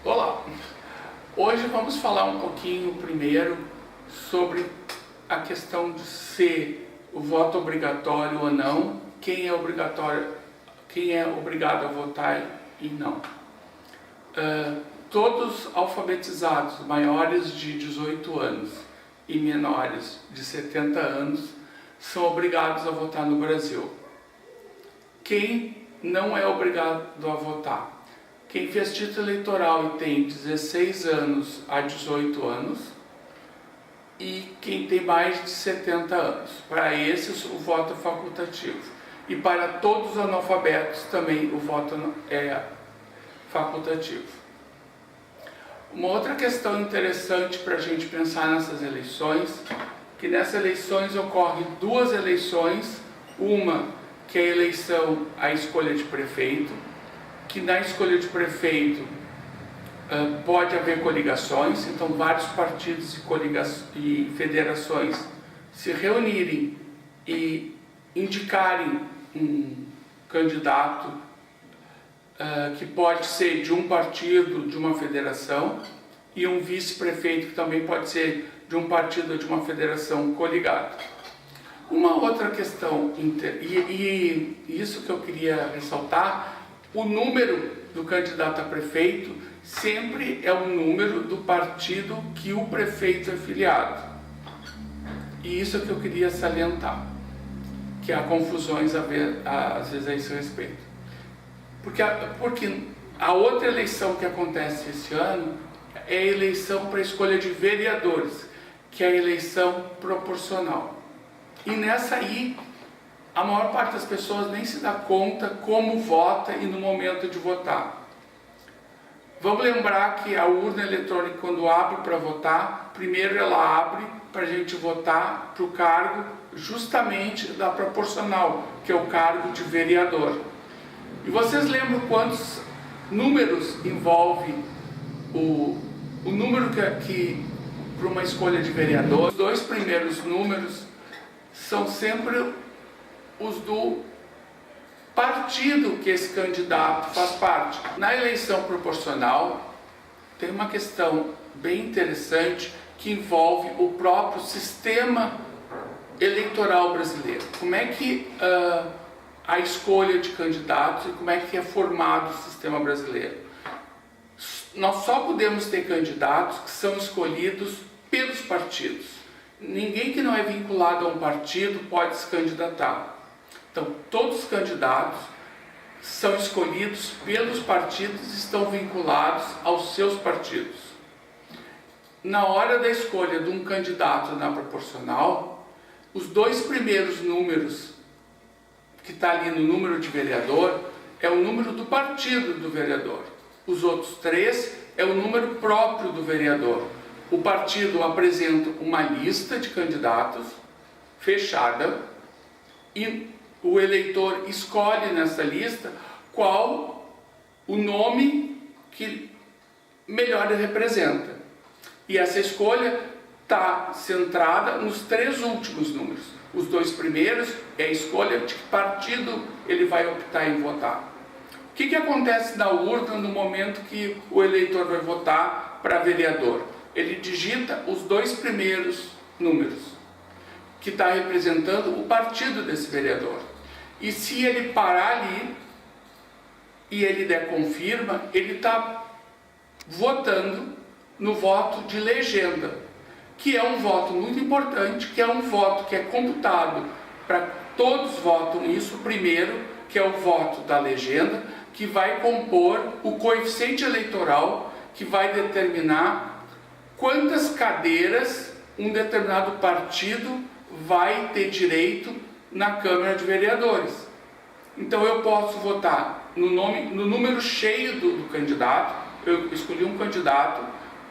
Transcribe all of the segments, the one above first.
Olá! Hoje vamos falar um pouquinho primeiro sobre a questão de ser o voto obrigatório ou não, quem é obrigatório, quem é obrigado a votar e não. Todos alfabetizados maiores de 18 anos e menores de 70 anos são obrigados a votar no Brasil. Quem não é obrigado a votar? Quem fez título eleitoral e tem 16 anos a 18 anos e quem tem mais de 70 anos. Para esses o voto é facultativo. E para todos os analfabetos também o voto é facultativo. Uma outra questão interessante para a gente pensar nessas eleições, que nessas eleições ocorrem duas eleições, uma que é a eleição, a escolha de prefeito, que na escolha de prefeito pode haver coligações, então vários partidos e federações se reunirem e indicarem um candidato que pode ser de um partido, de uma federação, e um vice-prefeito que também pode ser de um partido ou de uma federação coligada. Uma outra questão, e isso que eu queria ressaltar, o número do candidato a prefeito sempre é o número do partido que o prefeito é filiado. E isso é que eu queria salientar, que há confusões às vezes a esse respeito. Porque a outra eleição que acontece esse ano é a eleição para a escolha de vereadores, que é a eleição proporcional. E nessa aí, a maior parte das pessoas nem se dá conta como vota e no momento de votar. Vamos lembrar que a urna eletrônica, quando abre para votar, primeiro ela abre para a gente votar para o cargo justamente da proporcional, que é o cargo de vereador. E vocês lembram quantos números envolve o número que para uma escolha de vereador? Os dois primeiros números são sempre os do partido que esse candidato faz parte. Na eleição proporcional, tem uma questão bem interessante que envolve o próprio sistema eleitoral brasileiro. Como é que a escolha de candidatos e como é que é formado o sistema brasileiro? Nós só podemos ter candidatos que são escolhidos pelos partidos. Ninguém que não é vinculado a um partido pode se candidatar. Então, todos os candidatos são escolhidos pelos partidos e estão vinculados aos seus partidos. Na hora da escolha de um candidato na proporcional, os dois primeiros números, que está ali no número de vereador, é o número do partido do vereador. Os outros três é o número próprio do vereador. O partido apresenta uma lista de candidatos fechada e o eleitor escolhe nessa lista qual o nome que melhor representa. E essa escolha está centrada nos três últimos números. Os dois primeiros é a escolha de que partido ele vai optar em votar. O que acontece na urna no momento que o eleitor vai votar para vereador? Ele digita os dois primeiros números, que está representando o partido desse vereador. E se ele parar ali e ele der confirma, ele está votando no voto de legenda, que é um voto muito importante, que é um voto que é computado para todos votam isso primeiro, que é o voto da legenda, que vai compor o coeficiente eleitoral que vai determinar quantas cadeiras um determinado partido vai ter direito na Câmara de Vereadores. Então eu posso votar no número cheio do candidato. Eu escolhi um candidato,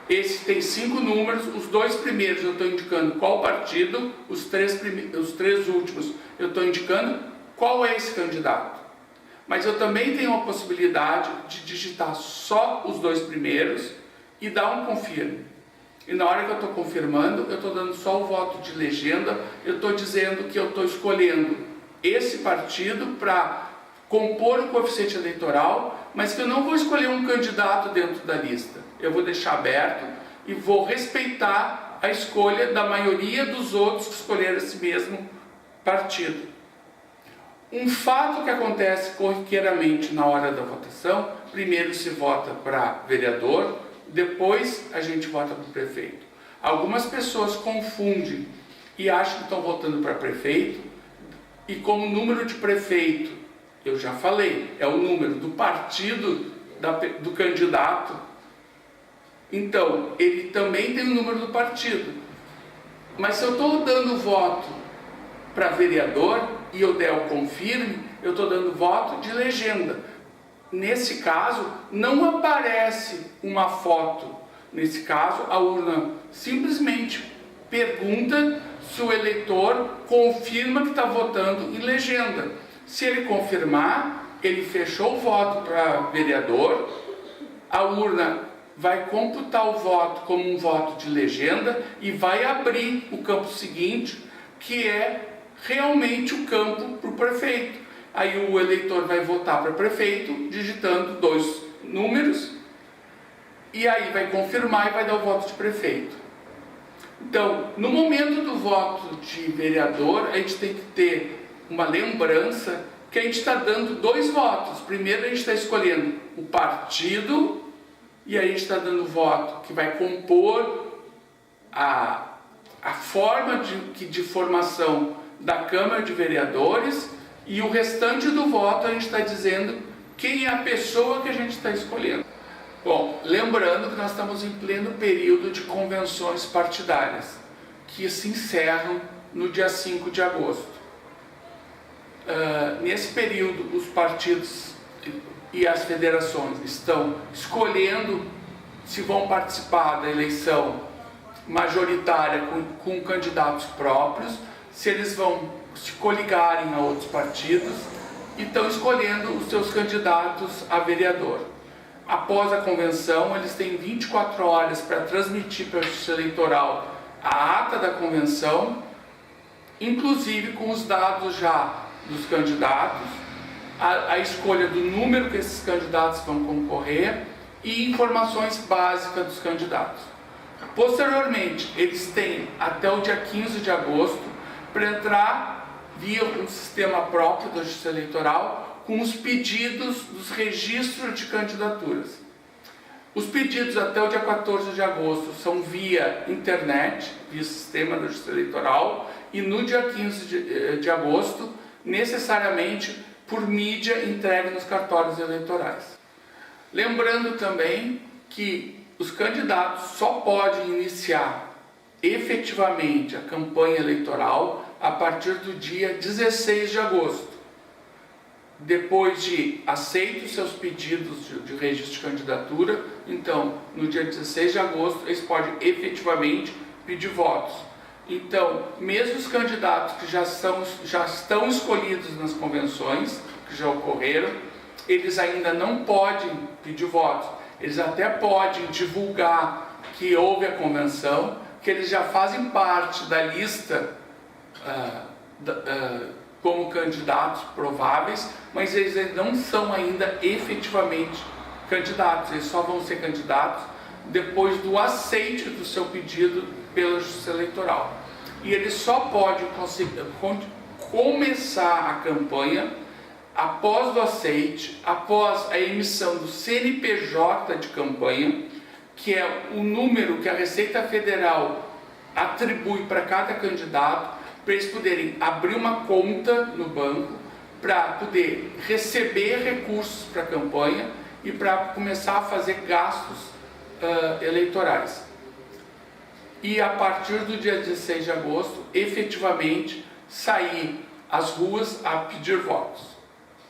esse tem 5 números, os dois primeiros eu estou indicando qual partido, os três últimos eu estou indicando qual é esse candidato. Mas eu também tenho a possibilidade de digitar só os dois primeiros e dar um confirme. E na hora que eu estou confirmando, eu estou dando só o voto de legenda, eu estou dizendo que eu estou escolhendo esse partido para compor o coeficiente eleitoral, mas que eu não vou escolher um candidato dentro da lista. Eu vou deixar aberto e vou respeitar a escolha da maioria dos outros que escolheram esse mesmo partido. Um fato que acontece corriqueiramente na hora da votação: primeiro se vota para vereador, depois a gente vota para o prefeito. Algumas pessoas confundem e acham que estão votando para prefeito, e como número de prefeito, eu já falei, é o número do partido do candidato. Então, ele também tem o número do partido. Mas se eu estou dando voto para vereador e eu der o confirme, eu estou dando voto de legenda. Nesse caso, não aparece uma foto. Nesse caso, a urna simplesmente pergunta se o eleitor confirma que está votando em legenda. Se ele confirmar, ele fechou o voto para vereador, a urna vai computar o voto como um voto de legenda e vai abrir o campo seguinte, que é realmente o campo para o prefeito. Aí o eleitor vai votar para prefeito, digitando 2 números, e aí vai confirmar e vai dar o voto de prefeito. Então, no momento do voto de vereador, a gente tem que ter uma lembrança que a gente está dando 2 votos. Primeiro a gente está escolhendo o partido, e aí a gente está dando o voto que vai compor a forma de formação da Câmara de Vereadores, e o restante do voto a gente está dizendo quem é a pessoa que a gente está escolhendo. Bom, lembrando que nós estamos em pleno período de convenções partidárias, que se encerram no dia 5 de agosto. Nesse período, os partidos e as federações estão escolhendo se vão participar da eleição majoritária com candidatos próprios, se eles vão se coligarem a outros partidos, e estão escolhendo os seus candidatos a vereador. Após a convenção, eles têm 24 horas para transmitir para a Justiça Eleitoral a ata da convenção, inclusive com os dados já dos candidatos, a escolha do número que esses candidatos vão concorrer e informações básicas dos candidatos. Posteriormente, eles têm até o dia 15 de agosto para entrar via um sistema próprio da Justiça Eleitoral com os pedidos dos registros de candidaturas. Os pedidos até o dia 14 de agosto são via internet, via sistema da Justiça Eleitoral, e no dia 15 de agosto, necessariamente por mídia entregue nos cartórios eleitorais. Lembrando também que os candidatos só podem iniciar efetivamente a campanha eleitoral a partir do dia 16 de agosto. Depois de aceitos seus pedidos de registro de candidatura, então, no dia 16 de agosto, eles podem efetivamente pedir votos. Então, mesmo os candidatos que já estão escolhidos nas convenções, que já ocorreram, eles ainda não podem pedir votos. Eles até podem divulgar que houve a convenção, que eles já fazem parte da lista como candidatos prováveis, mas eles não são ainda efetivamente candidatos. Eles só vão ser candidatos depois do aceite do seu pedido pela Justiça Eleitoral. E eles só podem começar a campanha após o aceite, após a emissão do CNPJ de campanha, que é o número que a Receita Federal atribui para cada candidato, para eles poderem abrir uma conta no banco, para poder receber recursos para a campanha e para começar a fazer gastos eleitorais. E a partir do dia 16 de agosto, efetivamente, sair às ruas a pedir votos.